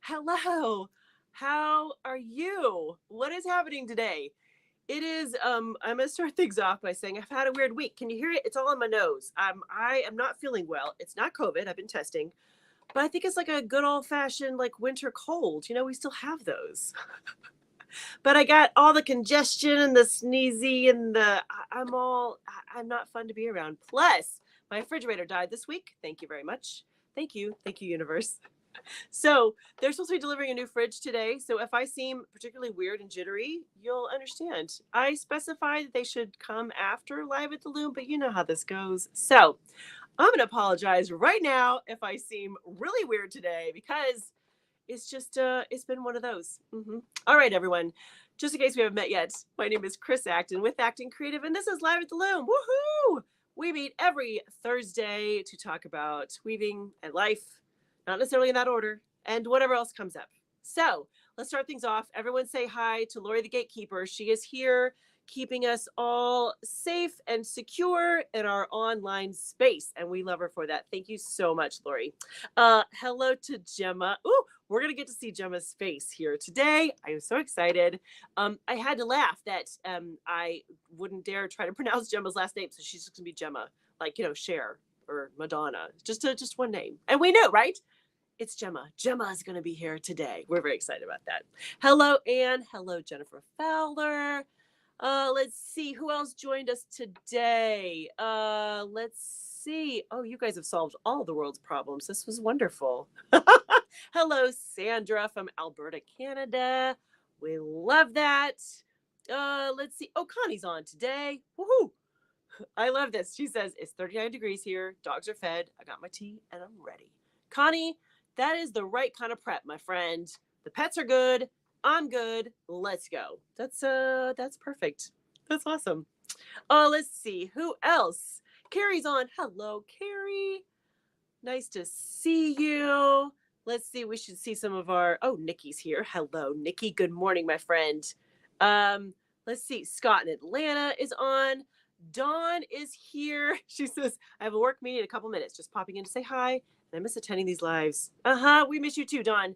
Hello. How are you? What is happening today? It is I'm gonna start things off by saying I've had a weird week. Can you hear it? It's all in my nose. I am not feeling well. It's not COVID. I've been testing, but I think it's like a good old fashioned like winter cold. We still have those. But I got all the congestion and the sneezy and I'm not fun to be around. Plus, my refrigerator died this week. Thank you very much. Thank you. Thank you, universe. So they're supposed to be delivering a new fridge today. So if I seem particularly weird and jittery, you'll understand. I specified that they should come after Live at the Loom, but you know how this goes. So I'm going to apologize right now if I seem really weird today because it's just, it's been one of those. All right, everyone. Just in case we haven't met yet, my name is Chris Acton with Acting Creative, and this is Live at the Loom. Woohoo! We meet every Thursday to talk about weaving and life, not necessarily in that order, and whatever else comes up. So let's start things off. Everyone say hi to Lori the Gatekeeper. She is here keeping us all safe and secure in our online space, and we love her for that. Thank you so much, Lori. Hello to Gemma. Ooh, we're going to get to see Gemma's face here today. I am so excited. I had to laugh that I wouldn't dare try to pronounce Gemma's last name, so she's just going to be Gemma, like, Cher or Madonna, just one name. And we knew, right? It's Gemma. Gemma is going to be here today. We're very excited about that. Hello, Anne. Hello, Jennifer Fowler. Let's see who else joined us today. Let's see. Oh, you guys have solved all the world's problems. This was wonderful. Hello, Sandra from Alberta, Canada. We love that. Let's see. Oh, Connie's on today. Woohoo! I love this. She says, it's 39 degrees here. Dogs are fed. I got my tea and I'm ready. Connie, that is the right kind of prep, my friend. The pets are good. I'm good. Let's go. That's perfect. That's awesome. Let's see. Who else? Carrie's on. Hello, Carrie. Nice to see you. Let's see. We should see some of our. Oh, Nikki's here. Hello, Nikki. Good morning, my friend. Let's see. Scott in Atlanta is on. Dawn is here. She says, I have a work meeting in a couple minutes. Just popping in to say hi. And I miss attending these lives. We miss you too, Dawn.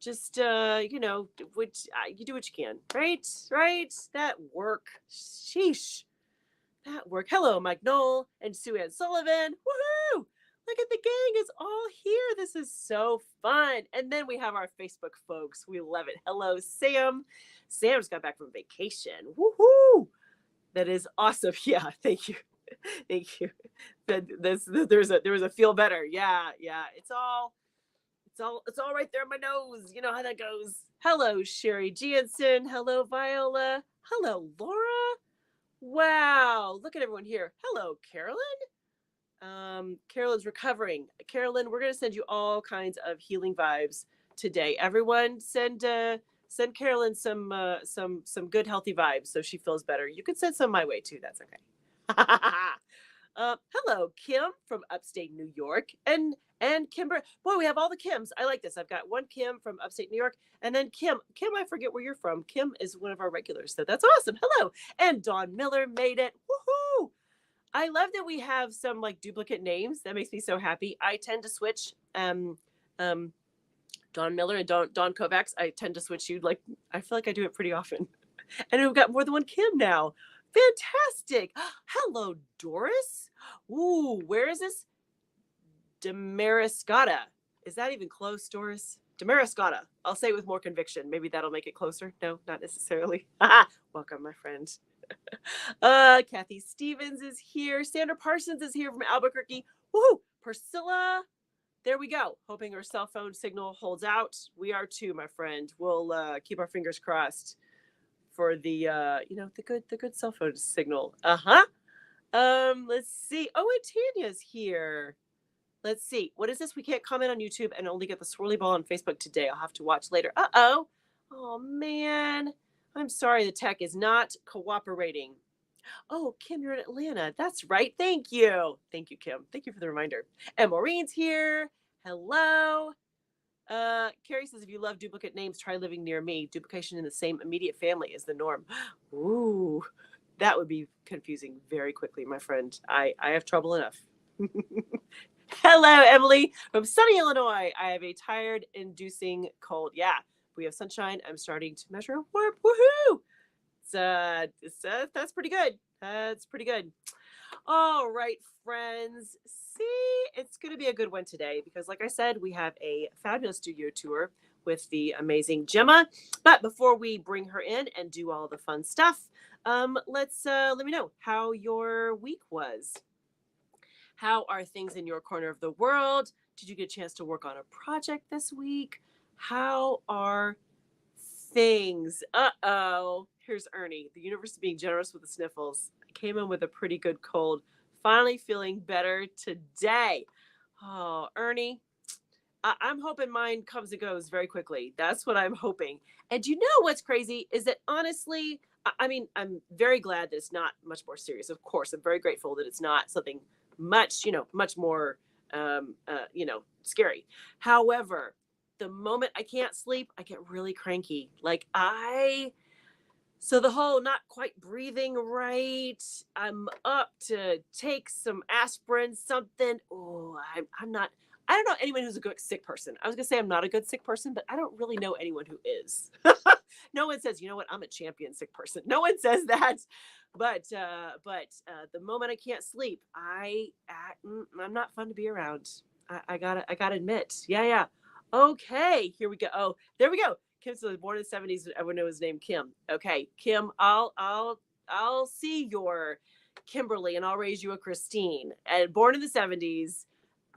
Just, you do what you can. Right? That work. Sheesh. That work. Hello, Mike Knoll and Sue Ann Sullivan. Woohoo! Look at the gang is all here. This is so fun. And then we have our Facebook folks. We love it. Hello, Sam. Sam's got back from vacation. Woohoo! That is awesome. Yeah, thank you. Thank you. There was a feel better. Yeah. It's all right there in my nose. You know how that goes. Hello, Sherry Jansen. Hello, Viola. Hello, Laura. Wow. Look at everyone here. Hello, Carolyn. Carolyn's recovering. Carolyn, we're going to send you all kinds of healing vibes today. Everyone send Carolyn some good healthy vibes so she feels better. You can send some my way too. That's okay. Hello, Kim from upstate New York and Kimber. Boy, we have all the Kims. I like this. I've got one Kim from upstate New York and then Kim, I forget where you're from. Kim is one of our regulars. So that's awesome. Hello. And Dawn Miller made it. Woohoo! I love that we have some like duplicate names. That makes me so happy. I tend to switch Dawn Miller and Dawn Kovacs. I tend to switch you. Like, I feel like I do it pretty often. And we've got more than one Kim now. Fantastic. Hello, Doris. Ooh, where is this? Damariscotta. Is that even close, Doris? Damariscotta. I'll say it with more conviction. Maybe that'll make it closer. No, not necessarily. Welcome, my friend. Kathy Stevens is here. Sandra Parsons is here from Albuquerque. Woohoo! Priscilla. There we go. Hoping her cell phone signal holds out. We are too, my friend. We'll keep our fingers crossed for the the good cell phone signal. Let's see. Oh, and Tanya's here. Let's see. What is this? We can't comment on YouTube and only get the swirly ball on Facebook today. I'll have to watch later. Oh man. I'm sorry the tech is not cooperating. Oh, Kim, you're in Atlanta. That's right. Thank you. Thank you, Kim. Thank you for the reminder. And Maureen's here. Hello. Carrie says, if you love duplicate names, try living near me. Duplication in the same immediate family is the norm. Ooh, that would be confusing very quickly, my friend. I have trouble enough. Hello, Emily from sunny Illinois. I have a tired inducing cold. Yeah, we have sunshine. I'm starting to measure warmth. Woohoo! That's pretty good. That's pretty good. All right, friends. See, it's going to be a good one today because, like I said, we have a fabulous studio tour with the amazing Gemma. But before we bring her in and do all the fun stuff, let me know how your week was. How are things in your corner of the world? Did you get a chance to work on a project this week? How are things? Uh-oh. Here's Ernie. The universe is being generous with the sniffles. I came in with a pretty good cold. Finally feeling better today. Oh, Ernie, I'm hoping mine comes and goes very quickly. That's what I'm hoping. And you know what's crazy is that honestly, I mean, I'm very glad that it's not much more serious. Of course, I'm very grateful that it's not something much more, scary. However, the moment I can't sleep, I get really cranky. So the whole not quite breathing right. I'm up to take some aspirin, something. Oh, I'm not. I don't know anyone who's a good sick person. I was gonna say I'm not a good sick person, but I don't really know anyone who is. No one says, you know what, I'm a champion sick person. No one says that. But the moment I can't sleep, I'm not fun to be around. I gotta admit. Yeah. Okay, here we go. Oh, there we go. Kim's born in the 70s. Everyone knows his name, Kim. Okay, Kim, I'll see your Kimberly and I'll raise you a Christine. And born in the 70s,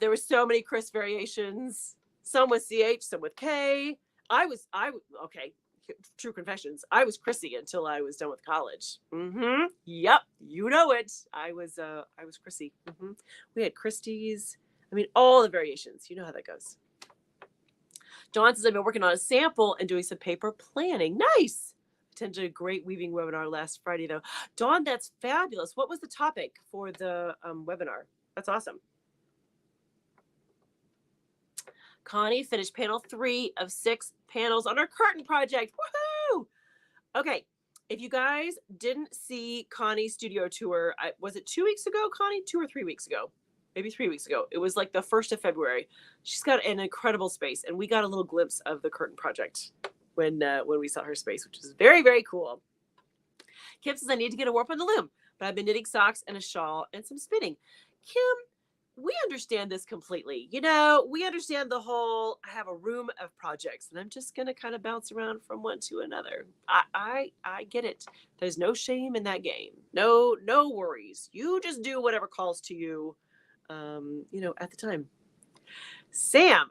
there were so many Chris variations. Some with CH, some with K. Okay, true confessions. I was Chrissy until I was done with college. Yep, you know it. I was Chrissy. We had Christies. I mean, all the variations. You know how that goes. Dawn says, I've been working on a sample and doing some paper planning. Nice. Attended a great weaving webinar last Friday, though. Dawn, that's fabulous. What was the topic for the webinar? That's awesome. Connie finished panel 3 of 6 panels on her curtain project. Woohoo! Okay, if you guys didn't see Connie's studio tour, was it 2 weeks ago, Connie? 2 or 3 weeks ago? Maybe 3 weeks ago. It was like the 1st of February. She's got an incredible space, and we got a little glimpse of the curtain project when we saw her space, which is very, very cool. Kim says, I need to get a warp on the loom, but I've been knitting socks and a shawl and some spinning. Kim, we understand this completely. We understand the whole, I have a room of projects, and I'm just going to kind of bounce around from one to another. I get it. There's no shame in that game. No worries. You just do whatever calls to you. At the time. Sam,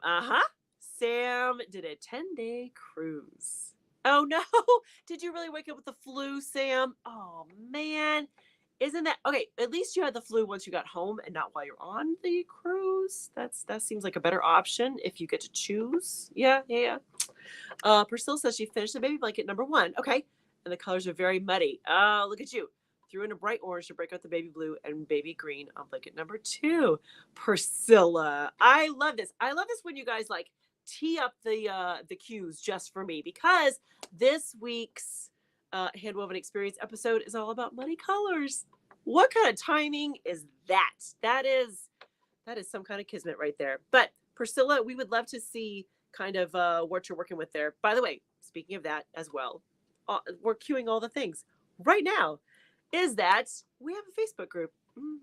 Sam did a 10-day cruise. Oh no, did you really wake up with the flu, Sam? Oh man, isn't that okay? At least you had the flu once you got home and not while you're on the cruise. That seems like a better option if you get to choose. Yeah. Priscilla says she finished the baby blanket number 1. Okay, and the colors are very muddy. Oh, look at you. Threw in a bright orange to break out the baby blue and baby green on blanket number 2. Priscilla, I love this. I love this when you guys like tee up the cues just for me, because this week's Handwoven Experience episode is all about muddy colors. What kind of timing is that? That is some kind of kismet right there. But Priscilla, we would love to see kind of what you're working with there. By the way, speaking of that as well, we're queuing all the things right now. Is that we have a Facebook group.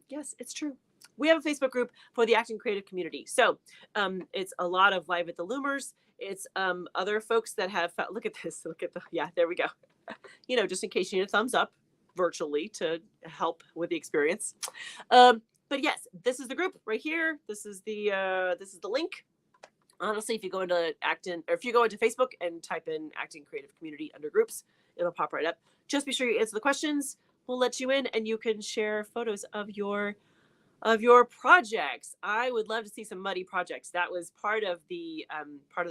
Yes, it's true. We have a Facebook group for the acting creative community. So it's a lot of Live at the Loomers. It's other folks that have, look at this. Yeah, there we go. Just in case you need a thumbs up virtually to help with the experience. But yes, this is the group right here. This is the link. Honestly, if you go into Facebook and type in Acting Creative Community under groups, it'll pop right up. Just be sure you answer the questions. We'll let you in and you can share photos of your projects. I would love to see some muddy projects. That was part of the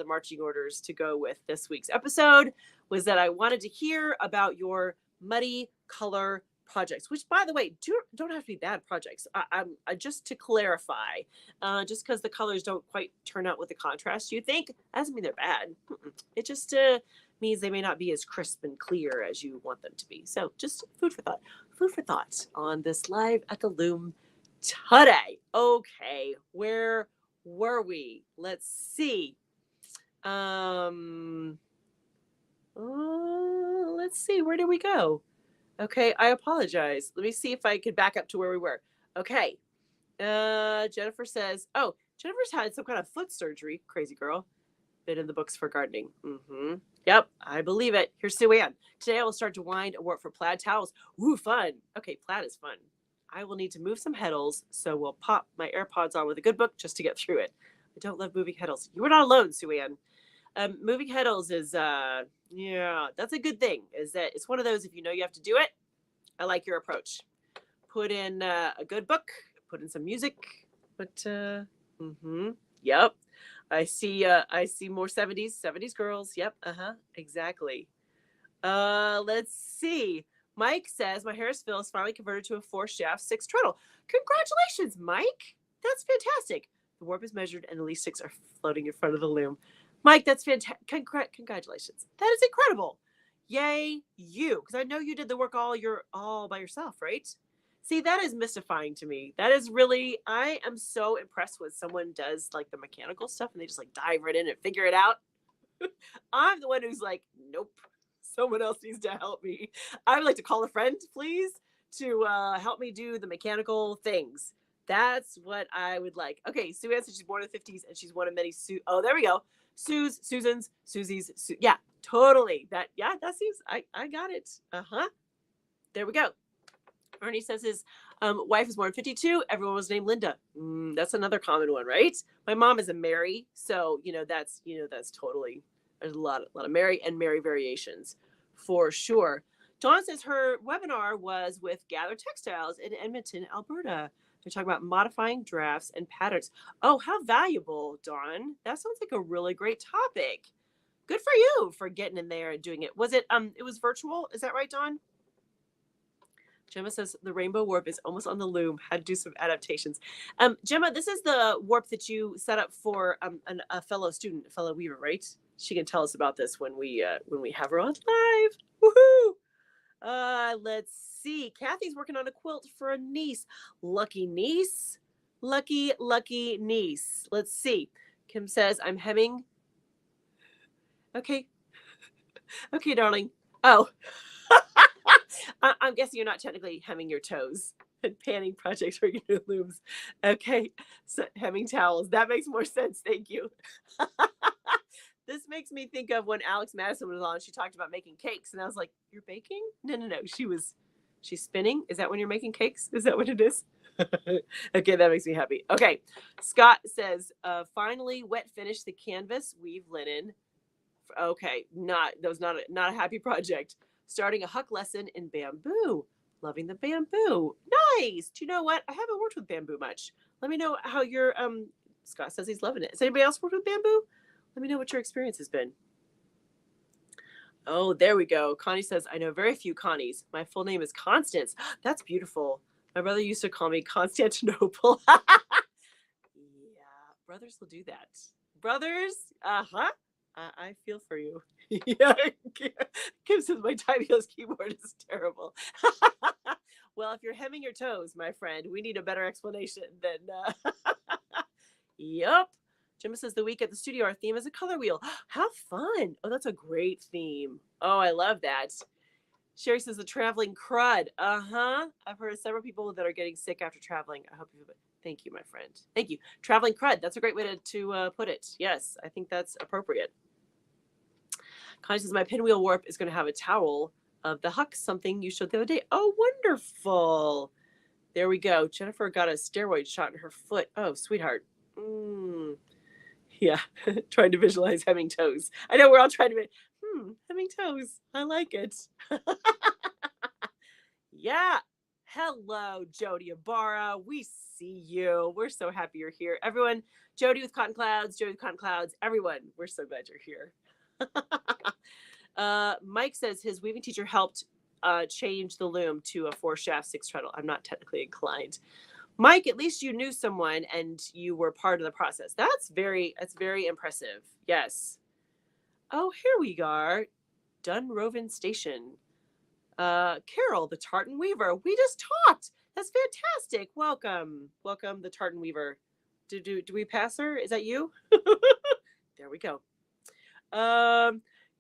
marching orders to go with this week's episode, was that I wanted to hear about your muddy color projects, which, by the way, don't have to be bad projects. I just to clarify, just because the colors don't quite turn out with the contrast you think, doesn't mean they're bad. It just means they may not be as crisp and clear as you want them to be. So just food for thought on this Live at the Loom today. Okay, where were we? Let's see. Let's see. Where did we go? Okay, I apologize. Let me see if I could back up to where we were. Okay. Jennifer says, "Oh, Jennifer's had some kind of foot surgery. Crazy girl. Been in the books for gardening. Mm-hmm. Yep, I believe it. Here's Sue Ann. Today I will start to wind a warp for plaid towels. Woo, fun. Okay, plaid is fun. I will need to move some heddles, so we'll pop my AirPods on with a good book just to get through it. I don't love moving heddles. You were not alone, Sue Ann. Moving heddles is, yeah, that's a good thing. Is that it's one of those, if you know you have to do it, I like your approach. Put in a good book, put in some music, but, yep. I see more 70s girls. Yep, exactly. Let's see. Mike says my Harris Phil is finally converted to a 4-shaft 6 treadle. Congratulations, Mike. That's fantastic. The warp is measured and at least 6 are floating in front of the loom. Mike, that's fantastic. Congratulations. That is incredible. Yay, you. Because I know you did the work all by yourself, right? See, that is mystifying to me. That is really, I am so impressed when someone does like the mechanical stuff and they just like dive right in and figure it out. I'm the one who's like, nope, someone else needs to help me. I would like to call a friend, please, to help me do the mechanical things. That's what I would like. Okay, Sue Ann said she's born in the 50s and she's one of many Oh, there we go. Susans, Susie's. Yeah, totally. That seems, I got it. There we go. Ernie says his wife was born in 52. Everyone was named Linda. That's another common one, right? My mom is a Mary, so that's totally, there's a lot of Mary and Mary variations for sure. Dawn says her webinar was with Gather Textiles in Edmonton, Alberta. They're talking about modifying drafts and patterns. Oh, how valuable, Dawn. That sounds like a really great topic. Good for you for getting in there and doing it. Was it was virtual? Is that right, Dawn? Gemma says the rainbow warp is almost on the loom. Had to do some adaptations. Gemma, this is the warp that you set up for a fellow student, a fellow weaver, right? She can tell us about this when we have her on live. Woohoo! Let's see. Kathy's working on a quilt for a niece. Lucky niece. Lucky niece. Let's see. Kim says, I'm hemming. Okay. Okay, darling. Oh. I'm guessing you're not technically hemming your toes and panning projects for your looms. Okay, so hemming towels. That makes more sense. Thank you. This makes me think of when Alex Madison was on. She talked about making cakes, and I was like, "You're baking? No. She's spinning. Is that when you're making cakes? Is that what it is?" Okay, that makes me happy. Okay, Scott says, "Finally wet finish the canvas, weave linen." Okay, not a happy project. Starting a huck lesson in bamboo. Loving the bamboo. Nice. Do you know what? I haven't worked with bamboo much. Let me know how your Scott says he's loving it. Has anybody else worked with bamboo? Let me know what your experience has been. Oh, there we go. Connie says, I know very few Connies. My full name is Constance. That's beautiful. My brother used to call me Constantinople. Yeah, brothers will do that. Brothers, I feel for you. Yeah, Kim says my time heels keyboard is terrible. Well, if you're hemming your toes, my friend, we need a better explanation than. Yep. Jim says the week at the studio, our theme is a color wheel. How fun! Oh, that's a great theme. Oh, I love that. Sherry says the traveling crud. I've heard of several people that are getting sick after traveling. I hope you. Thank you, my friend. Thank you. Traveling crud. That's a great way to put it. Yes, I think that's appropriate. Connie says my pinwheel warp is going to have a towel of the huck, something you showed the other day. Oh, wonderful. There we go. Jennifer got a steroid shot in her foot. Oh, sweetheart. Yeah, trying to visualize hemming toes. I know we're all trying to hemming toes. I like it. Yeah. Hello, Jody Ibarra. We see you. We're so happy you're here. Everyone, Jody with Cotton Clouds, everyone, we're so glad you're here. Mike says his weaving teacher helped change the loom to a 4-shaft 6 treadle. I'm not technically inclined. Mike, at least you knew someone and you were part of the process. That's very impressive. Yes. Oh, here we are. Dunroven Station. Carol, the tartan weaver. We just talked. That's fantastic. Welcome. Welcome, the tartan weaver. Do we pass her? Is that you? There we go.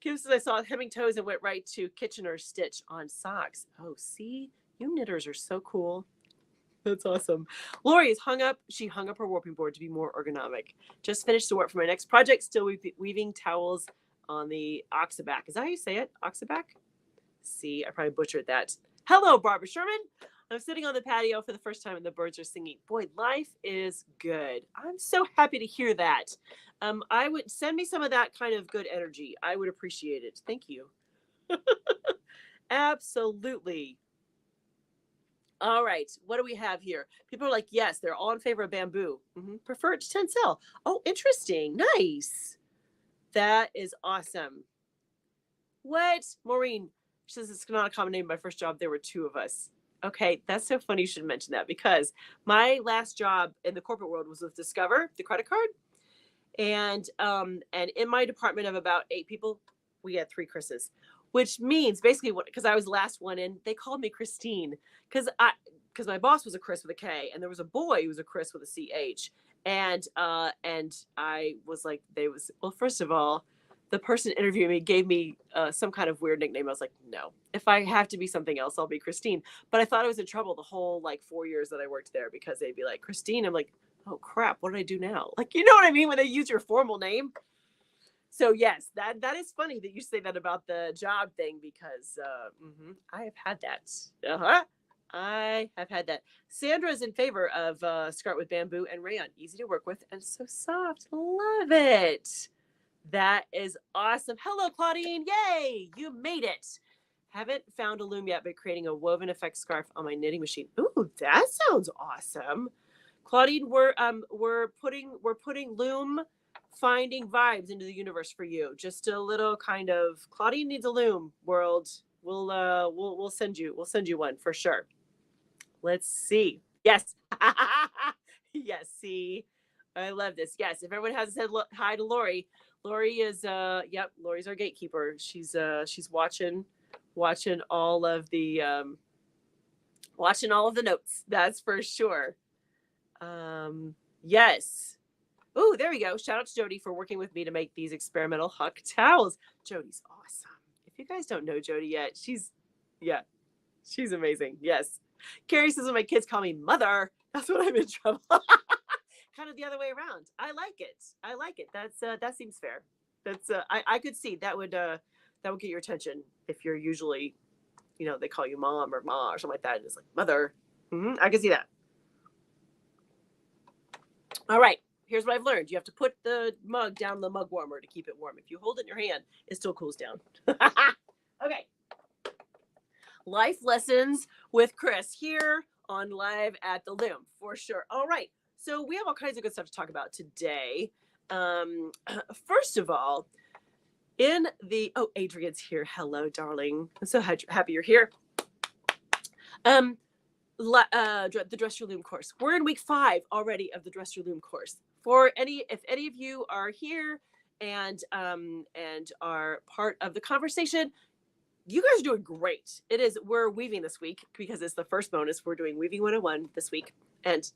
Kim says I saw hemming toes and went right to Kitchener stitch on socks. Oh, see? You knitters are so cool. That's awesome. Lori is hung up. She hung up her warping board to be more ergonomic. Just finished the work for my next project. Still weaving towels on the oxaback. Is that how you say it? Oxaback? See, I probably butchered that. Hello, Barbara Sherman. I'm sitting on the patio for the first time and the birds are singing. Boy, life is good. I'm so happy to hear that. I would send me some of that kind of good energy. I would appreciate it. Thank you. Absolutely. All right. What do we have here? People are like, yes, they're all in favor of bamboo. Prefer it to tencel. Oh, interesting. Nice. That is awesome. What? Maureen, she says it's not a common name. My first job, there were two of us. Okay, that's so funny you should mention that because my last job in the corporate world was with Discover, the credit card. And in my department of about 8 people, we had 3 Chris's, which means basically because I was the last one in, they called me Christine because my boss was a Chris with a K and there was a boy who was a Chris with a CH. And I was like, well, first of all, the person interviewing me gave me some kind of weird nickname. I was like, no, if I have to be something else, I'll be Christine. But I thought I was in trouble the whole 4 years that I worked there because they'd be like, Christine. I'm like, oh crap, what did I do now? You know what I mean? When they use your formal name. So yes, that is funny that you say that about the job thing because I have had that. I have had that. Sandra is in favor of skirt with bamboo and rayon. Easy to work with and so soft. Love it. That is awesome. Hello, Claudine. Yay, you made it. Haven't found a loom yet, but creating a woven effect scarf on my knitting machine. Ooh, that sounds awesome. Claudine, we're putting loom finding vibes into the universe for you. Just a little kind of Claudine needs a loom world. We'll send you one for sure. Let's see. Yes. Yes, see. I love this. Yes, if everyone hasn't said hi to Lori, Lori is Lori's our gatekeeper. She's watching all of the notes. That's for sure. Yes. Oh, there we go. Shout out to Jody for working with me to make these experimental Huck towels. Jody's awesome. If you guys don't know Jody yet, she's amazing. Yes. Carrie says when my kids call me mother, that's when I'm in trouble. Kind of the other way around. I like it. That seems fair. That's I could see that would get your attention if you're usually, they call you mom or ma or something like that. And it's like mother. I can see that. All right. Here's what I've learned. You have to put the mug down the mug warmer to keep it warm. If you hold it in your hand, it still cools down. Okay. Life lessons with Chris here on Live at the Loom for sure. All right. So we have all kinds of good stuff to talk about today. First of all, Adrian's here. Hello, darling. I'm so happy you're here. The Dress Your Loom course. We're in week 5 already of the Dress Your Loom course. If any of you are here and are part of the conversation, you guys are doing great. We're weaving this week because it's the first bonus. We're doing Weaving 101 this week. And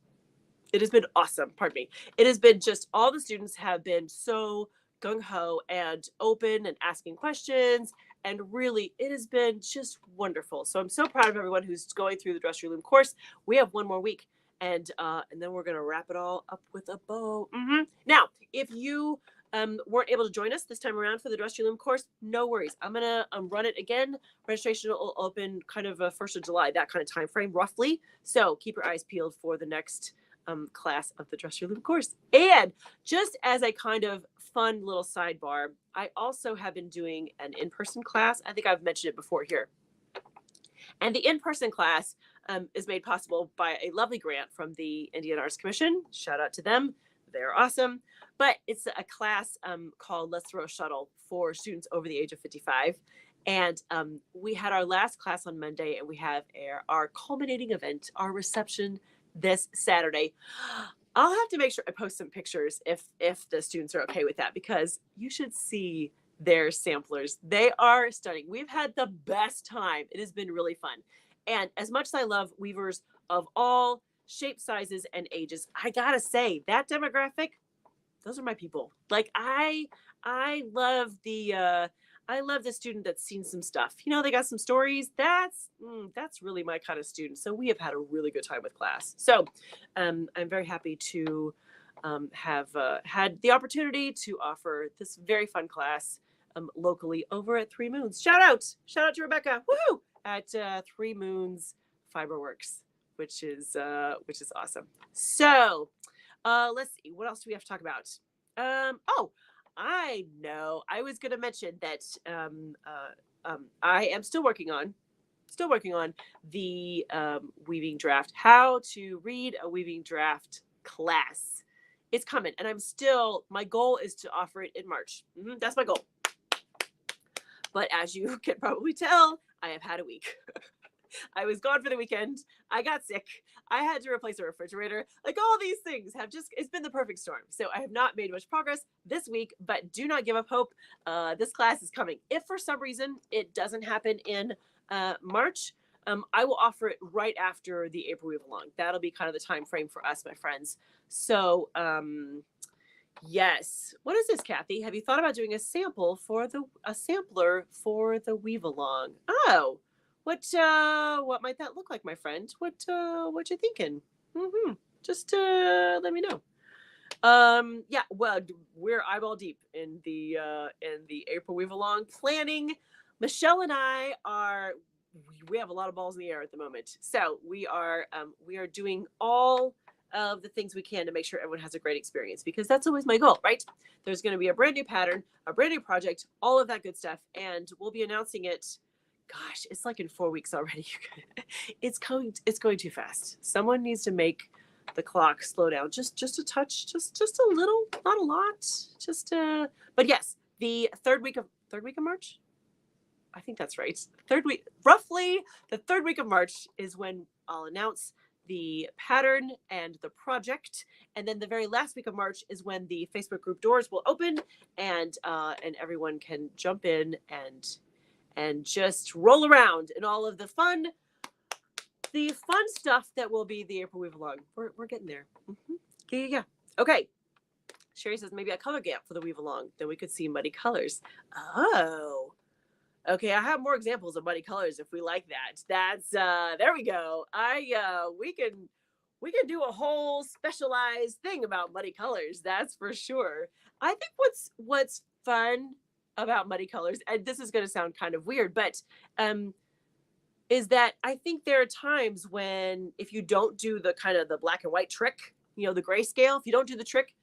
it has been awesome. Pardon me. It has been just all the students have been so gung-ho and open and asking questions. And really, it has been just wonderful. So I'm so proud of everyone who's going through the Dress Your Loom course. We have one more week. And then we're going to wrap it all up with a bow. Now, if you weren't able to join us this time around for the Dress Your Loom course, no worries. I'm going to run it again. Registration will open kind of 1st of July, that kind of time frame, roughly. So keep your eyes peeled for the next class of the Dress Your Loom course. And just as a kind of fun little sidebar, I also have been doing an in-person class. I think I've mentioned it before here. And the in-person class is made possible by a lovely grant from the Indiana Arts Commission. Shout out to them. They're awesome. But it's a class called Let's Throw a Shuttle for students over the age of 55. And we had our last class on Monday, and we have our culminating event, our reception this Saturday. I'll have to make sure I post some pictures if the students are okay with that, because you should see their samplers. They are stunning. We've had the best time. It has been really fun. And as much as I love weavers of all shapes, sizes, and ages. I gotta say, that demographic, those are my people. Like I love the student that's seen some stuff. They got some stories. That's really my kind of student. So we have had a really good time with class. So I'm very happy to have had the opportunity to offer this very fun class locally over at Three Moons. Shout out to Rebecca, woohoo, at Three Moons Fiberworks, which is awesome. So let's see, what else do we have to talk about? Oh, I know. I was going to mention that I am still working on the weaving draft, how to read a weaving draft class. It's coming, and my goal is to offer it in March. That's my goal. But as you can probably tell, I have had a week. I was gone for the weekend. I got sick. I had to replace a refrigerator. Like, all these things it's been the perfect storm. So I have not made much progress this week, but do not give up hope. This class is coming. If for some reason it doesn't happen in March, I will offer it right after the April Weave Along. That'll be kind of the time frame for us, my friends. So, yes. What is this, Kathy? Have you thought about doing a sampler for the Weave Along? Oh. What might that look like, my friend? What you thinking? Just let me know. Yeah, well, we're eyeball deep in the April Weave Along planning. Michelle and I we have a lot of balls in the air at the moment. So we are doing all of the things we can to make sure everyone has a great experience, because that's always my goal, right? There's going to be a brand new pattern, a brand new project, all of that good stuff, and we'll be announcing it. Gosh, it's like in 4 weeks already. It's going too fast. Someone needs to make the clock slow down just a touch, just a little, not a lot. But yes, the third week of March. I think that's right. Roughly the third week of March is when I'll announce the pattern and the project, and then the very last week of March is when the Facebook group doors will open, and everyone can jump in and just roll around in all of the fun stuff that will be the April Weave Along. We're getting there. Yeah. Okay. Sherry says maybe a color gap for the Weave Along. Then we could see muddy colors. Oh. Okay, I have more examples of muddy colors if we like that. That's there we go. We can do a whole specialized thing about muddy colors. That's for sure. I think what's fun about muddy colors, and this is going to sound kind of weird, but is that I think there are times when if you don't do the kind of the black and white trick, the grayscale, if you don't do the trick,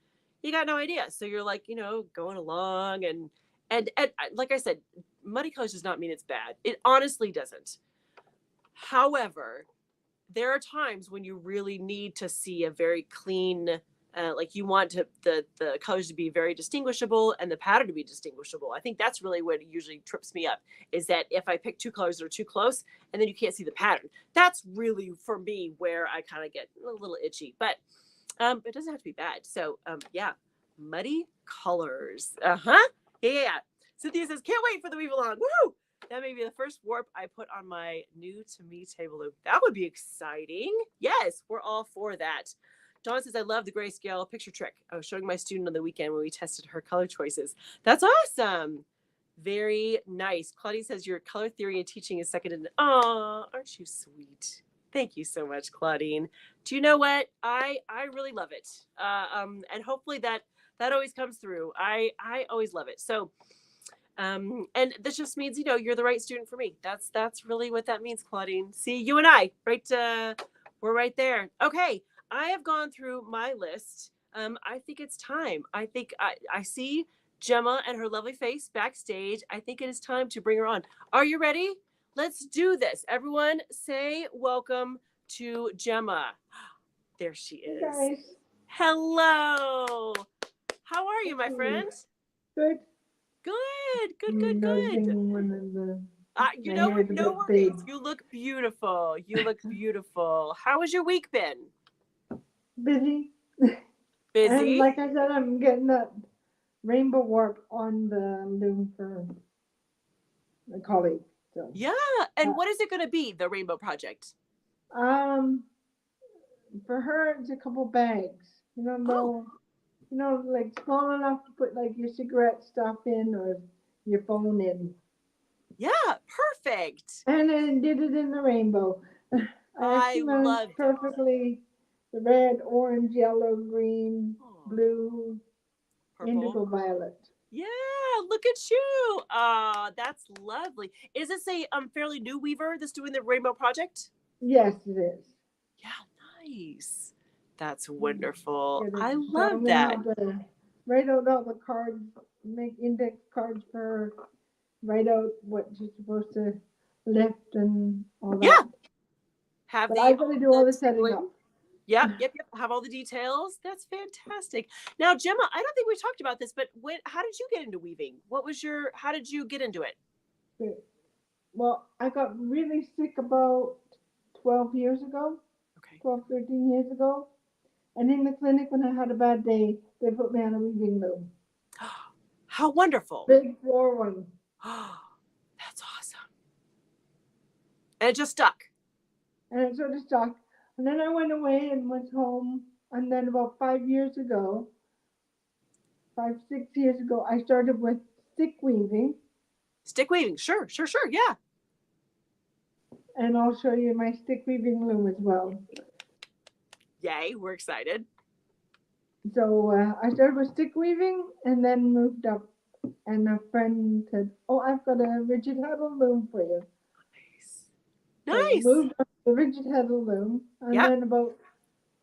you got no idea. So you're like, going along and like I said, muddy colors does not mean it's bad. It honestly doesn't. However, there are times when you really need to see a very clean, like you want the colors to be very distinguishable and the pattern to be distinguishable. I think that's really what usually trips me up, is that if I pick two colors that are too close and then you can't see the pattern, that's really for me where I kind of get a little itchy. But it doesn't have to be bad. So yeah, muddy colors. Yeah. Cynthia says, can't wait for the Weave Along. Woo! That may be the first warp I put on my new to me table loop. That would be exciting. Yes, we're all for that. Dawn says, I love the grayscale picture trick. I was showing my student on the weekend when we tested her color choices. That's awesome. Very nice. Claudia says, your color theory and teaching is second in. Aw, aren't you sweet? Thank you so much, Claudine. Do you know what? I really love it. And hopefully that always comes through. I always love it. So, and this just means, you're the right student for me. That's really what that means, Claudine. See, you and I, right? We're right there. Okay. I have gone through my list. I think it's time. I think I see Gemma and her lovely face backstage. I think it is time to bring her on. Are you ready? Let's do this. Everyone say welcome to Gemma. There she is. Hey guys. Hello. How are you, my friend? Good. Good. No worries. You look beautiful. How has your week been? Busy. Busy? And like I said, I'm getting that rainbow warp on the loom for a colleague. So Yeah. And what is it going to be, the Rainbow Project? for her, it's a couple bags. Oh, Like small enough to put like your cigarette stuff in or your phone in. yeah, perfect. And then did it in the rainbow. I have I two minutes loved it. perfectly. The red, orange, yellow, green, Oh, blue, purple. indigo, violet. Yeah, look at you. That's lovely. Is this a fairly new weaver that's doing the rainbow project? Yes, it is. Yeah, nice. That's Mm. wonderful. Yeah, they I tell love me how that. to write out all the cards, make index cards for write out what you're supposed to lift and all Yeah, that. have But I the got to all do all the the setting stickling. up. Yep, yep, yep. Have all the details. That's fantastic. Now, Gemma, I don't think we talked about this, but how did you get into weaving? How did you get into it? Okay. Well, I got really sick about 12 years ago, Okay. 12, 13 years ago. And in the clinic, when I had a bad day, they put me on a weaving loom. How wonderful. Big floor one. That's awesome. And it just stuck. And it sort of stuck. And then I went away and went home. And then about 5 years ago, 5, 6 years ago, I started with stick weaving. Stick weaving. Sure, sure, sure. Yeah. And I'll show you my stick weaving loom as well. Yay. We're excited. So I started with stick weaving and then moved up. And a friend said, "Oh, I've got a rigid heddle loom for you." Nice. So Nice. moved up to the rigid heddle loom. And Yep. then about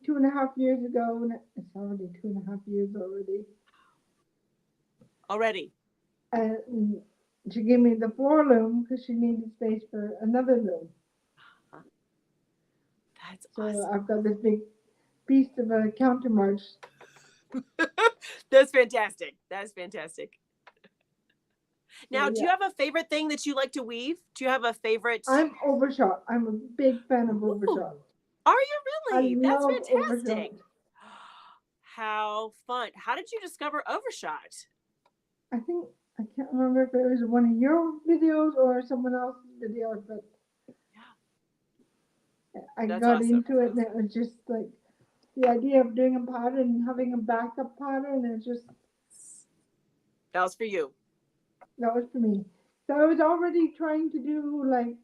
2.5 years ago, it's already 2.5 years already, Already. and she gave me the floor loom because she needed space for another loom. That's So awesome. I've got this big beast of a counter march. That's fantastic. That's fantastic. So Now, do you yeah, have a favorite thing that you like to weave? Do you have a favorite? I'm overshot. I'm a big fan of overshot. Ooh, are you I really? That's love overshot. fantastic. How fun. How did you discover Overshot? I think I can't remember if it was one of your videos or someone else's videos, but Yeah, I that's got awesome. into it and it was just like the idea of doing a pattern and having a backup pattern. It just That was for you. that was for me. So I was already trying to do like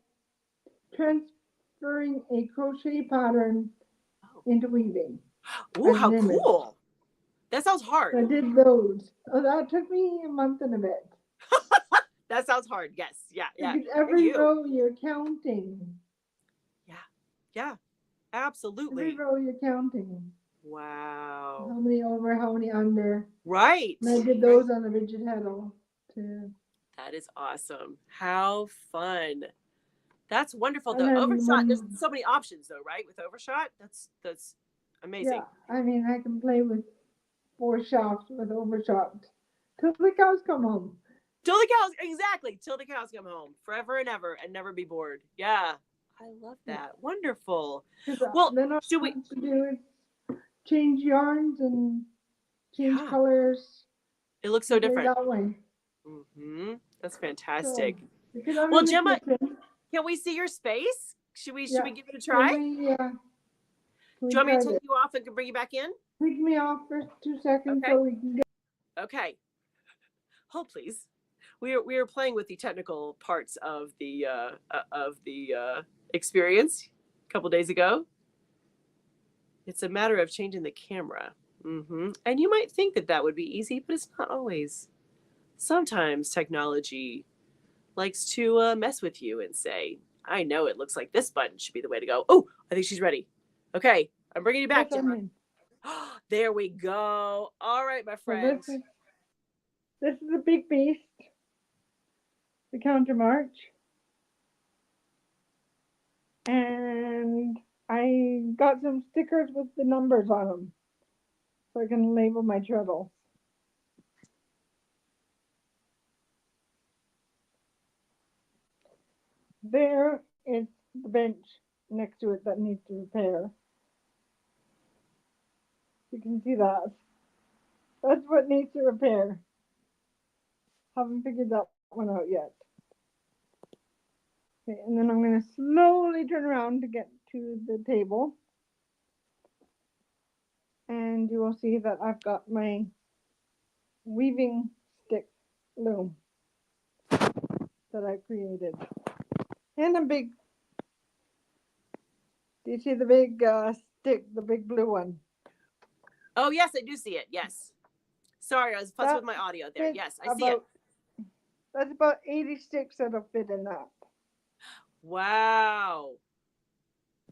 transferring a crochet pattern Oh. into weaving Ooh, as how an image. cool. That sounds So hard. I did those. Oh, that took me a month and a bit That sounds hard. Yes. Yeah. Yeah. because For every you. row you're counting. Yeah. Yeah. Every Absolutely. row you're counting. Wow. How many over, how many under. Right. And I did Right. those on a rigid heddle too. That is awesome. How fun. That's wonderful. And The then overshot, there's when, so many options though, right? With overshot. That's yeah, amazing. I mean, I can play with 4 shafts with overshot till the cows come home. Till the cows, exactly. Till the cows come home, forever and never be bored. Yeah, I love Yeah, that. Wonderful. because Well, then all should I we? have to do is change yarns and change Yeah, colors it looks so and play different. that way. That's So fantastic. because I'm Well, in the Gemma, kitchen, can we see your space? Should yeah. we give it a Can try? we uh, can Do we you want me try to take this? you off and bring you back in? Take me off for 2 seconds Okay. so we can get. Okay. Hold please. We are playing with the technical parts of the experience a couple days ago. It's a matter of changing the camera. And you might think that that would be easy, but it's not always. Sometimes technology likes to mess with you and say, I know it looks like this button should be the way to go. Oh, I think she's ready. Okay, I'm bringing you Yes, back, I'm Gemma. in. There we go. All right, my So friend. this is a big beast, the counter march, and I got some stickers with the numbers on them so I can label my treadles. There is the bench next to it that needs to repair. You can see that. That's what needs to repair. Haven't figured that one out yet. Okay, and then I'm going to slowly turn around to get to the table. And you will see that I've got my weaving stick loom that I created. And a big, do you see the big stick, the big blue one? Oh, yes, I do see it. Yes. Sorry, I was fussing That with my audio there. fits Yes, I see it. about, that's about 80 sticks that'll fit in that. Wow.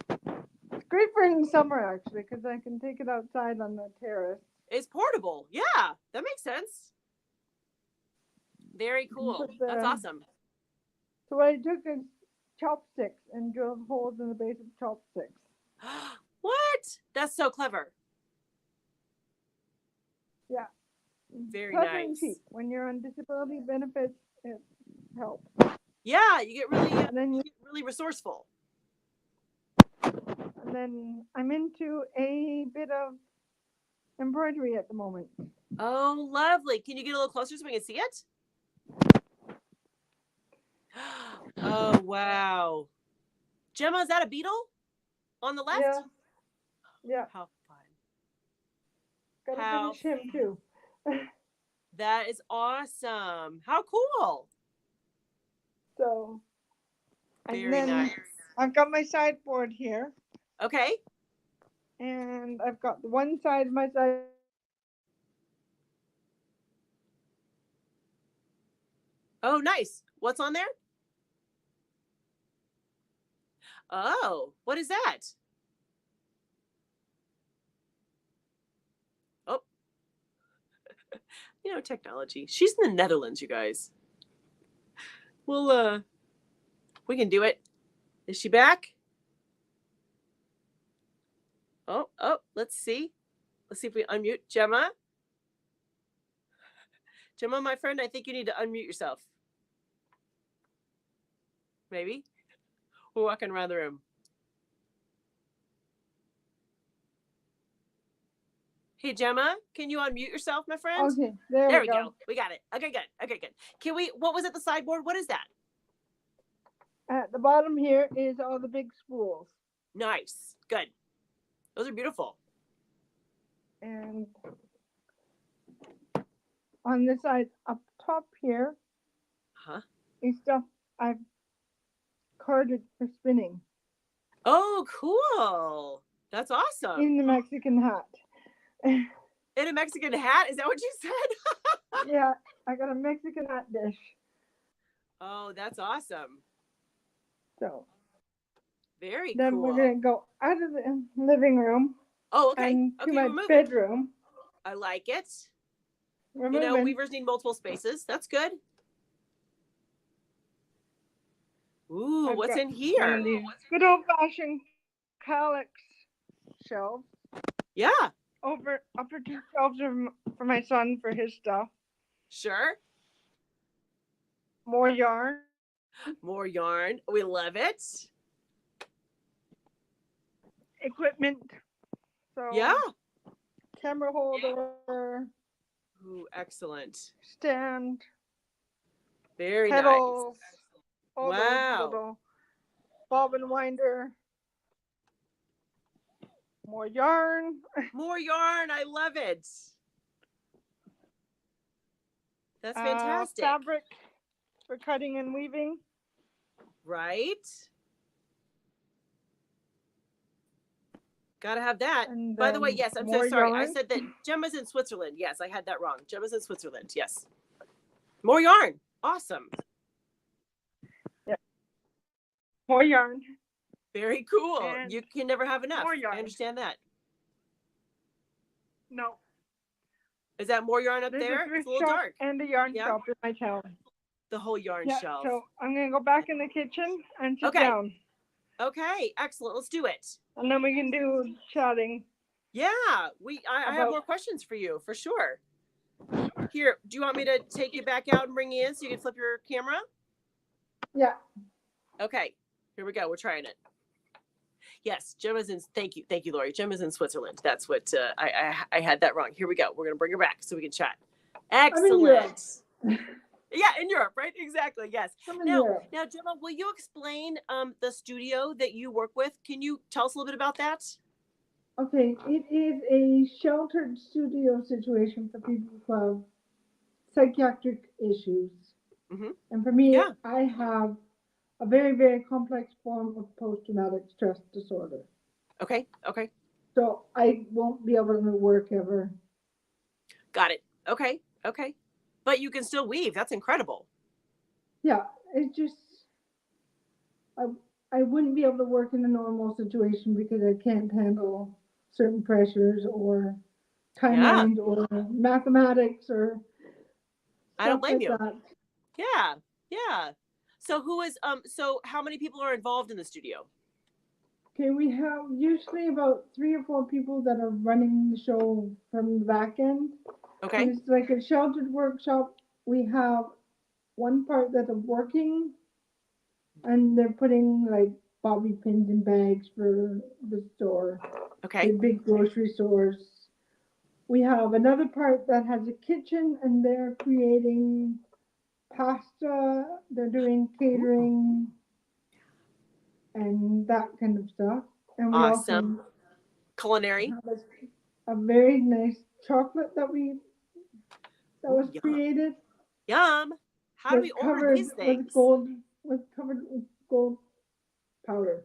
It's great for in summer actually, because I can take it outside on the terrace. It's portable. Yeah, that makes sense. Very cool. That's awesome. So what I took is chopsticks and drilled holes in the base of chopsticks. What? That's so clever. Yeah. Very Clever and nice. cheap. When you're on disability benefits, it helps. Yeah, you get really resourceful. And then I'm into a bit of embroidery at the moment. Oh, lovely. Can you get a little closer so we can see it? Oh, wow. Gemma, is that a beetle on the left? Yeah. Yeah. How fun. Gotta How finish him too. That is awesome. How cool. So, and Very then nice. I've got my sideboard here. Okay. And I've got one side of my sideboard. Oh, nice. What's on there? Oh, what is that? Oh, technology. She's in the Netherlands, you guys. Well, we can do it. Is she back? Oh, let's see. Let's see if we unmute Gemma. Gemma, my friend, I think you need to unmute yourself. Maybe. We're walking around the room. Hey, Gemma, can you unmute yourself, my friend? Okay, there we go. We got it. Okay, good. Can we, what was at the sideboard? What is that? At the bottom here is all the big spools. Nice. Good. Those are beautiful. And on this side up top here is stuff I've carded for spinning. Oh, cool. That's awesome. In the Mexican hat. In a Mexican hat? Is that what you said? Yeah, I got a Mexican hat dish. Oh, that's awesome. So very then cool. We're gonna go out of the living room. Oh, okay. And to my we're bedroom. I like it. We're moving. Weavers need multiple spaces. That's good. Ooh, what's in here? One of these good old-fashioned calyx shelves. Yeah. Upper two shelves are for my son for his stuff. Sure. More yarn. More yarn. We love it. Equipment. So yeah. Camera holder. Ooh, excellent. Stand. Very pedals, nice. All wow. Those little bobbin winder. More yarn. More yarn. I love it. That's fantastic. Fabric for cutting and weaving. Right. Gotta have that. By the way, yes, I'm so sorry. Yarn. I said that Gemma's in Switzerland. Yes, I had that wrong. Gemma's in Switzerland. Yes. More yarn. Awesome. Yeah. More yarn. Very cool. And you can never have enough. More yarn. I understand that. No. Is that more yarn up there? It's a little dark. And a yarn shop in my town. The whole yarn shelf. So I'm going to go back in the kitchen and sit down. Okay, excellent. Let's do it. And then we can do chatting. Yeah, I have more questions for you, for sure. Here, do you want me to take you back out and bring you in so you can flip your camera? Yeah. Okay, here we go. We're trying it. Yes, Gemma's in, thank you, Lori. Gemma's in Switzerland. That's what, I had that wrong. Here we go. We're going to bring her back so we can chat. Excellent. Yeah, in Europe, right? Exactly. Yes. Now, Gemma, will you explain the studio that you work with? Can you tell us a little bit about that? Okay, it is a sheltered studio situation for people who have psychiatric issues. Hmm. And for me, Yeah. I have a very, very complex form of post traumatic stress disorder. Okay. Okay. So I won't be able to work ever. Got it. Okay. Okay. But you can still weave. That's incredible. Yeah, it just, I, I wouldn't be able to work in a normal situation because I can't handle certain pressures or Yeah. timelines or mathematics or I don't stuff blame like you. that. Yeah. Yeah. So who is so how many people are involved in the studio? Okay, we have usually about 3 or 4 people that are running the show from the back end. When Okay. it's like a sheltered workshop, we have one part that are working and they're putting like bobby pins in bags for the store, the Okay. big grocery stores. We have another part that has a kitchen and they're creating pasta, they're doing Ooh, catering and that kind of stuff. And we awesome. also Culinary. have a very nice chocolate that Ooh, was yum. created Yum. How do we that's order covered these with things? gold with covered with gold powder.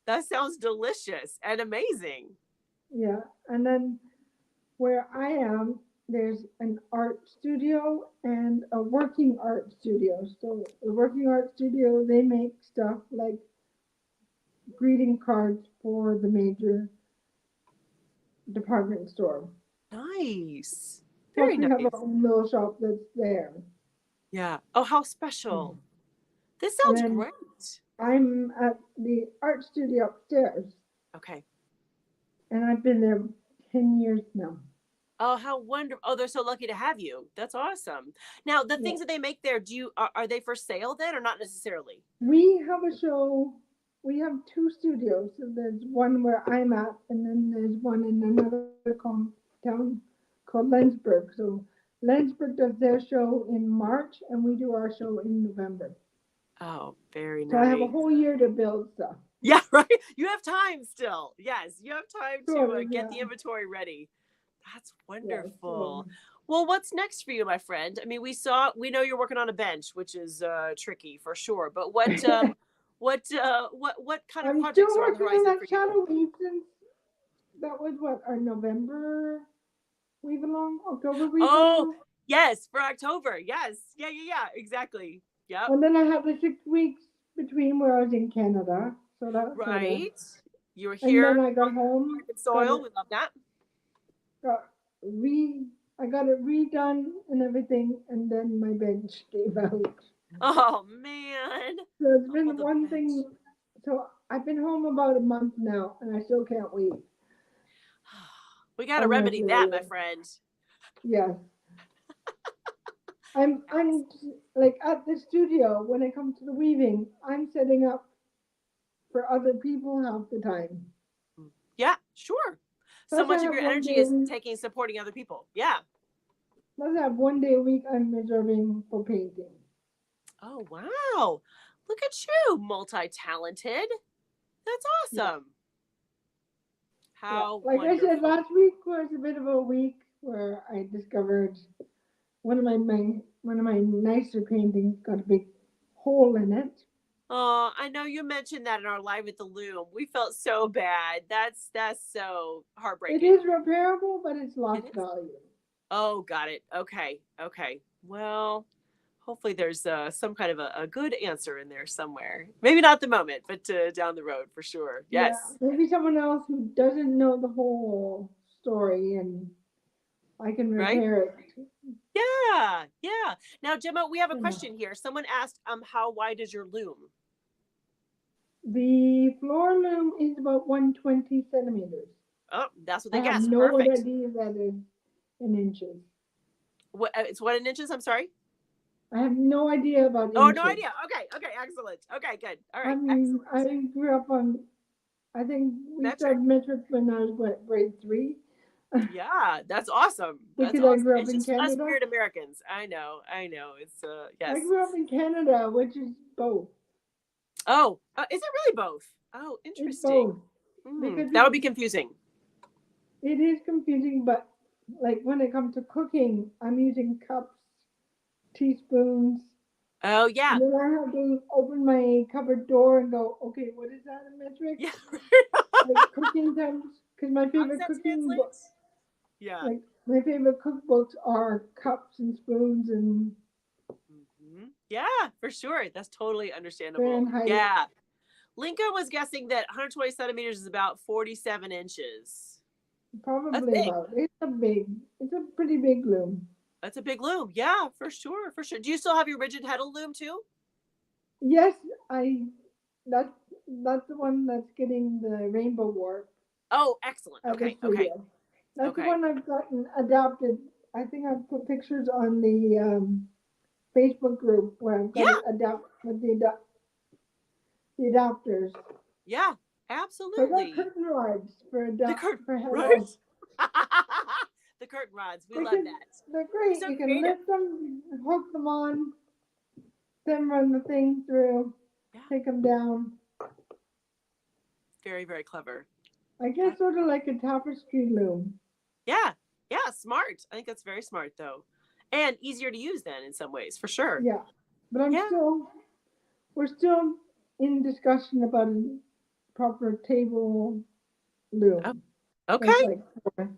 That sounds delicious and amazing. Yeah. And then where I am, there's an art studio and a working art studio. So the working art studio, they make stuff like greeting cards for the major department store. Nice. Plus Very we have our nice. own little shop that's there. Yeah. Oh, how Mhm. special. This And sounds then great. I'm at the art studio upstairs Okay. and I've been there 10 years now. Oh, how wonderful. Oh, they're so lucky to have you. That's awesome. Now, the Yeah. things that they make there, are they for sale then or not necessarily? We have a show. We have 2 studios. So there's one where I'm at, and then there's one in another town called Lensburg. So Lensburg does their show in March, and we do our show in November. Oh, very So I have a nice. whole year to build stuff. Yeah, right. You have time still. Yes, you have time Sort to of, get yeah. the inventory ready. That's Yeah, sort wonderful. of. Well, what's next for you, my friend? I mean, we know you're working on a bench, which is tricky for sure. But what kind of I'm projects still are on the working on horizon that for you? shadow weave since that was what our November weave along, October weave Oh, along. yes, for October. Yes. Yeah, yeah, yeah, exactly. Yep. And then I had the 6 weeks between where I was in Canada. So that sort of. Right. You're And then here I got on home, American got soil. it, We love that. got re, I got it redone and everything, and then my bench gave out. Oh man. So it's Oh, been the one bench. thing. So I've been home about a month now, and I still can't wait We got to unless remedy you're that, my waiting. friend. Yes, I'm like at the studio when it comes to the weaving. I'm setting up for other people half the time. Yeah, sure. So Plus I much of have your one energy day a is week. taking supporting other people. Yeah. Plus I have one day a week I'm reserving for painting. Oh, wow. Look at you, multi-talented. That's Yeah. awesome. Yeah, How like I said, wonderful. last week was a bit of a week where I discovered one of my nicer paintings got a big hole in it. Oh, I know you mentioned that in our live at the Loom. We felt so bad. That's so It heartbreaking. is repairable, but it's It lost is. value. Oh, got it. Okay. Okay. Well, hopefully there's some kind of a good answer in there somewhere. Maybe not at the moment, but down the road for sure. Yeah, Yes. maybe someone else who doesn't know the whole story, and I can Right? repair it. Yeah. Yeah. Now, Gemma, we have a You know. question here. Someone asked, how wide is your loom? The floor loom is about 120 centimeters. Oh, that's what I they have guessed. no Perfect. idea that is in inches. What? It's what in inches? I'm sorry. I have no idea about Oh, no inches. idea. Okay. Okay. Excellent. Okay. Good. All I right. mean, Excellent. I grew up on, I think we Metric. started metric when I was what, grade 3? Yeah, that's awesome. That's Because I awesome. grew up It's in just us Canada. weird Americans. I know. I know. It's I yes. grew up in Canada, which is both. Oh, is it really both? Oh, It's interesting. both. Hmm. Because That would be confusing. It is confusing, but like when it comes to cooking, I'm using cups, teaspoons, Oh yeah. and then I have to open my cupboard door and go, okay, what is that in metric? Yeah. Like cooking temps, because my How does favorite that cooking book, translate? Yeah. like my favorite cookbooks are cups and spoons and Yeah, for sure. That's totally understandable. Fahrenheit. Yeah. Lincoln was guessing that 120 centimeters is about 47 inches. That's Probably big. about. It's a pretty big loom. That's a big loom. Yeah, for sure. For sure. Do you still have your rigid heddle loom too? Yes, I. That's that's the one that's getting the rainbow warp Oh, excellent. at the Okay. Okay. studio. That's the Okay. one I've gotten adapted. I think I've put pictures on the Facebook group where I've got Yeah. it adapt with the adapters. Yeah. So I got Absolutely. curtain rods for The curtain, for right? heddle. The curtain rods. We love Because that. they're You're great. so You can creative. lift them, hook them on, then run the thing through, Yeah. take them down. Very, very clever. I guess That's sort of like a tapestry loom. yeah. Yeah. Smart. I think that's very smart though. And easier to use then in some ways, for sure. Yeah. But Yeah. we're still in discussion about a proper table Oh, loom. That's okay. like,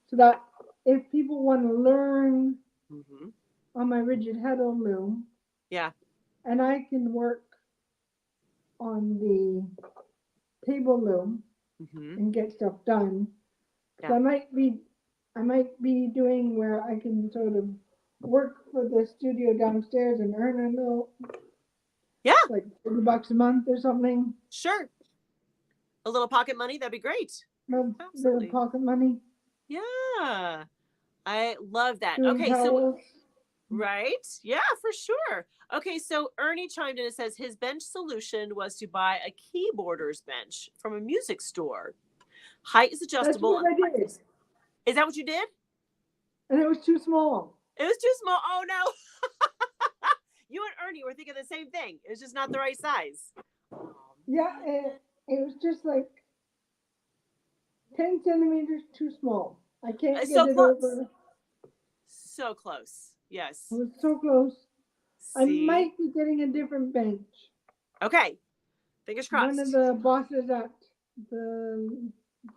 so that if people want to learn Hmm. on my rigid heddle loom, Yeah. and I can work on the table loom Hmm. and get stuff done. Because Yeah. I might be doing where I can sort of work for the studio downstairs and earn a little, Yeah. like $30 a month or something, Sure. A little pocket money. That'd be great. a little Absolutely. pocket money, Yeah. I love that. doing Okay. So, towels. right. Yeah, for sure. Okay. So Ernie chimed in and says his bench solution was to buy a keyboarder's bench from a music store. Height is That's adjustable what and I the price did, is that what you did? and it was too small. It was too small. Oh, no. You and Ernie were thinking the same thing. It was just not the right size. Oh, Yeah, man. it was just like 10 centimeters too small. I can't It's get so it close. over. So close. It Yes. was so close. I See? might be getting a different bench. Okay. Fingers One of crossed. the bosses at the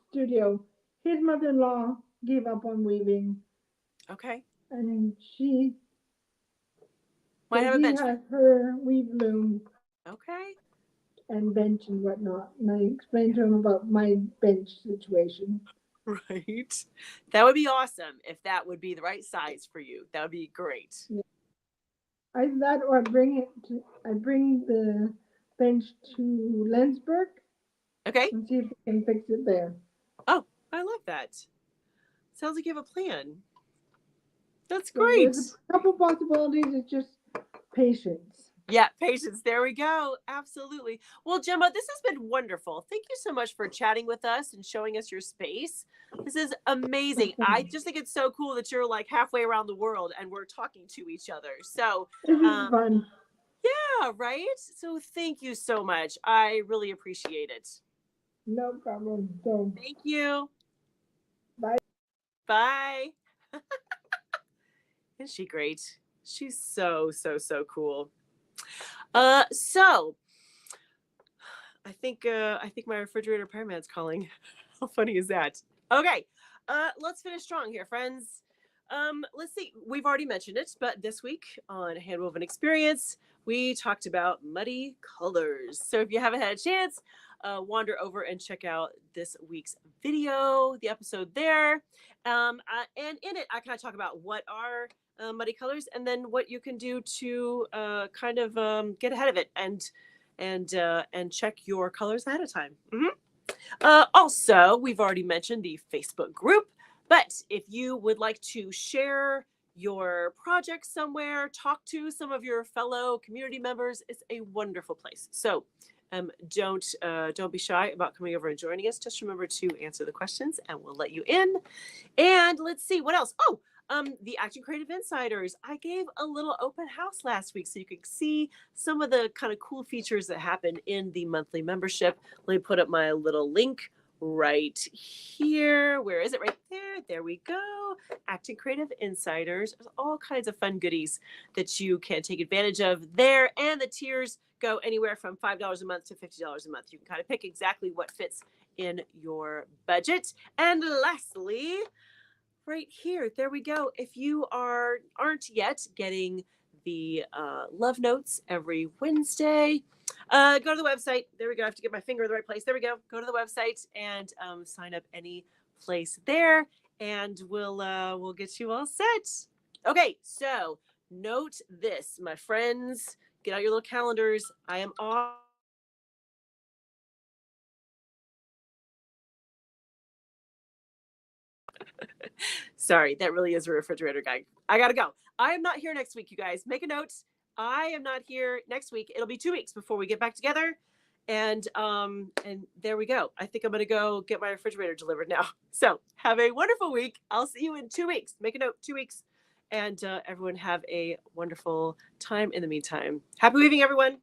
studio, his mother-in-law gave up on weaving, Okay. and she, Might so have a he bench. has her weave loom Okay. and bench and whatnot. And I explained to him about my bench situation. Right. That would be awesome if that would be the right size for you. That would be great. Yeah. I that or I bring the bench to Lensburg Okay. and see if they can fix it there. Oh, I love that. Sounds like you have a plan. That's So great. there's a couple possibilities. It's just patience. Yeah, patience. There we go. Absolutely. Well, Gemma, this has been wonderful. Thank you so much for chatting with us and showing us your space. This is amazing. I Okay. just think it's so cool that you're like halfway around the world and we're talking to each other. So, This is um, fun. yeah, right. So, thank you so much. I really appreciate it. No problem. So Thank you. bye. Bye. Isn't she great? She's so, so, so cool. So I think my refrigerator repairman's calling. How funny is that? Okay. Let's finish strong here, friends. Let's see. We've already mentioned it, but this week on Handwoven Experience, we talked about muddy colors. So if you haven't had a chance, wander over and check out this week's video, the episode there. And in it, I kind of talk about what are muddy colors and then what you can do to kind of get ahead of it and check your colors ahead of time. Also, we've already mentioned the Facebook group, but if you would like to share your project somewhere, talk to some of your fellow community members, it's a wonderful place. So don't be shy about coming over and joining us. Just remember to answer the questions, and we'll let you in. And let's see what else. Oh, the Acting Creative Insiders. I gave a little open house last week so you could see some of the kind of cool features that happen in the monthly membership. Let me put up my little link right here. Where is it? Right there. There we go. Acting Creative Insiders. There's all kinds of fun goodies that you can take advantage of there. And the tiers go anywhere from $5 a month to $50 a month. You can kind of pick exactly what fits in your budget. And lastly, right here, there we go. If you aren't yet getting the love notes every Wednesday, go to the website. There we go. I have to get my finger in the right place. There we go. Go to the website and sign up any place there, and we'll get you all set. Okay, so note this, my friends. Get out your little calendars. I am off. Sorry, that really is a refrigerator guy. I gotta go. I am not here next week, you guys. Make a note. I am not here next week. It'll be 2 weeks before we get back together. And there we go. I think I'm gonna go get my refrigerator delivered now. So have a wonderful week. I'll see you in 2 weeks. Make a note, 2 weeks. And everyone have a wonderful time in the meantime. Happy weaving, everyone.